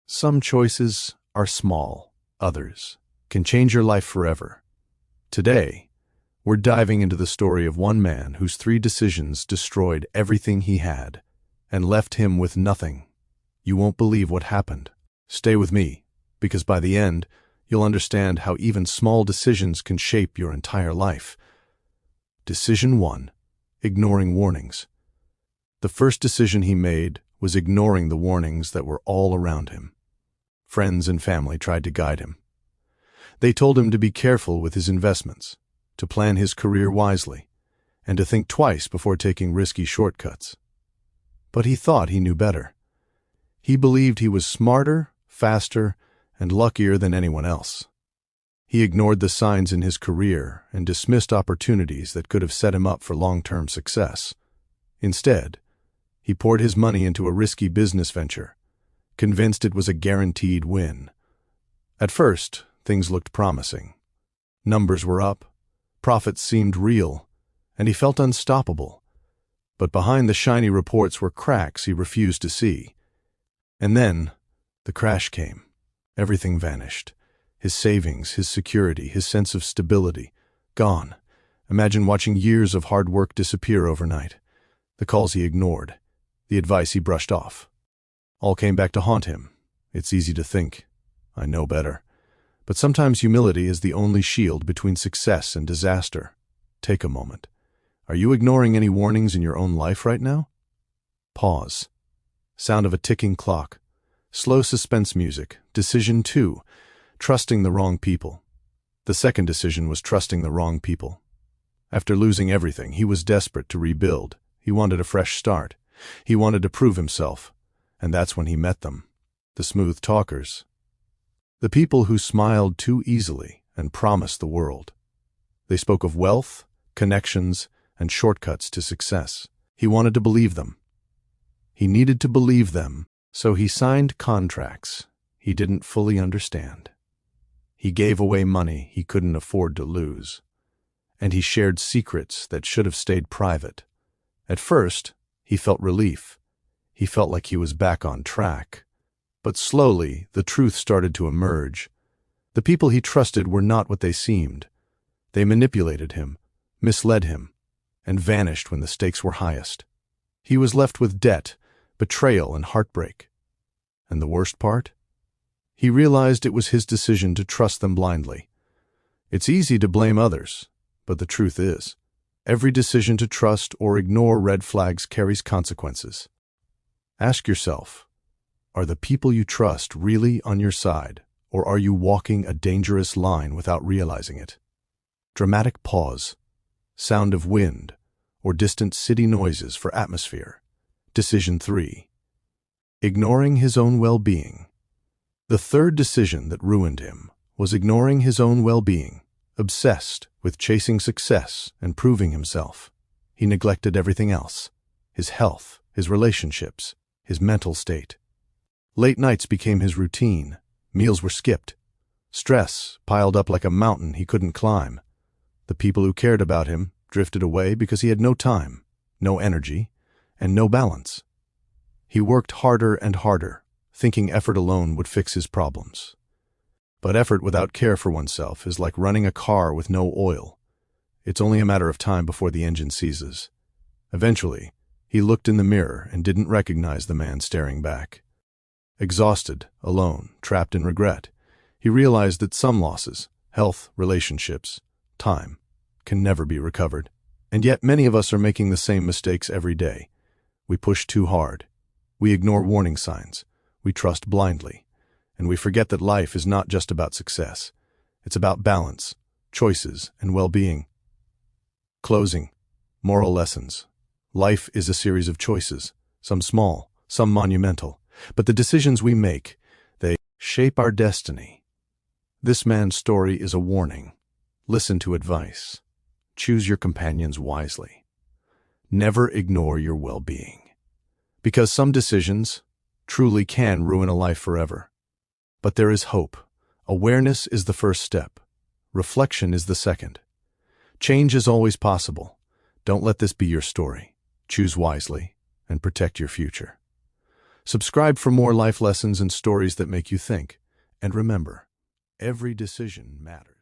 Some choices are small, others can change your life forever. Today, we're diving into the story of one man whose 3 decisions destroyed everything he had and left him with nothing. You won't believe what happened. Stay with me, because by the end, you'll understand how even small decisions can shape your entire life. Decision 1: ignoring warnings. The first decision he made was ignoring the warnings that were all around him. Friends and family tried to guide him. They told him to be careful with his investments, to plan his career wisely, and to think twice before taking risky shortcuts. But he thought he knew better. He believed he was smarter, faster, and luckier than anyone else. He ignored the signs in his career and dismissed opportunities that could have set him up for long-term success. Instead, he poured his money into a risky business venture, convinced it was a guaranteed win. At first, things looked promising. Numbers were up, profits seemed real, and he felt unstoppable. But behind the shiny reports were cracks he refused to see. And then, the crash came. Everything vanished. His savings, his security, his sense of stability, gone. Imagine watching years of hard work disappear overnight. The calls he ignored, the advice he brushed off. All came back to haunt him. It's easy to think, I know better. But sometimes humility is the only shield between success and disaster. Take a moment. Are you ignoring any warnings in your own life right now? Pause. Sound of a ticking clock. Slow suspense music. Decision 2: trusting the wrong people. The second decision was trusting the wrong people. After losing everything, he was desperate to rebuild. He wanted a fresh start. He wanted to prove himself. And that's when he met them. The smooth talkers. The people who smiled too easily and promised the world. They spoke of wealth, connections, and shortcuts to success. He wanted to believe them. He needed to believe them, so he signed contracts he didn't fully understand. He gave away money he couldn't afford to lose. And he shared secrets that should have stayed private. At first, he felt relief. He felt like he was back on track. But slowly, the truth started to emerge. The people he trusted were not what they seemed. They manipulated him, misled him, and vanished when the stakes were highest. He was left with debt, betrayal, and heartbreak. And the worst part? He realized it was his decision to trust them blindly. It's easy to blame others, but the truth is, every decision to trust or ignore red flags carries consequences. Ask yourself, are the people you trust really on your side, or are you walking a dangerous line without realizing it? Dramatic pause, sound of wind, or distant city noises for atmosphere. Decision 3: ignoring his own well-being. The third decision that ruined him was ignoring his own well-being. Obsessed with chasing success and proving himself, he neglected everything else: his health, his relationships, his mental state. Late nights became his routine. Meals were skipped. Stress piled up like a mountain he couldn't climb. The people who cared about him drifted away because he had no time, no energy, and no balance. He worked harder and harder, thinking effort alone would fix his problems. But effort without care for oneself is like running a car with no oil. It's only a matter of time before the engine seizes. Eventually, he looked in the mirror and didn't recognize the man staring back. Exhausted, alone, trapped in regret, he realized that some losses, health, relationships, time, can never be recovered. And yet many of us are making the same mistakes every day. We push too hard. We ignore warning signs. We trust blindly. And we forget that life is not just about success. It's about balance, choices, and well-being. Closing. Moral lessons. Life is a series of choices, some small, some monumental. But the decisions we make, they shape our destiny. This man's story is a warning. Listen to advice. Choose your companions wisely. Never ignore your well-being. Because some decisions truly can ruin a life forever. But there is hope. Awareness is the first step. Reflection is the second. Change is always possible. Don't let this be your story. Choose wisely and protect your future. Subscribe for more life lessons and stories that make you think. And remember, every decision matters.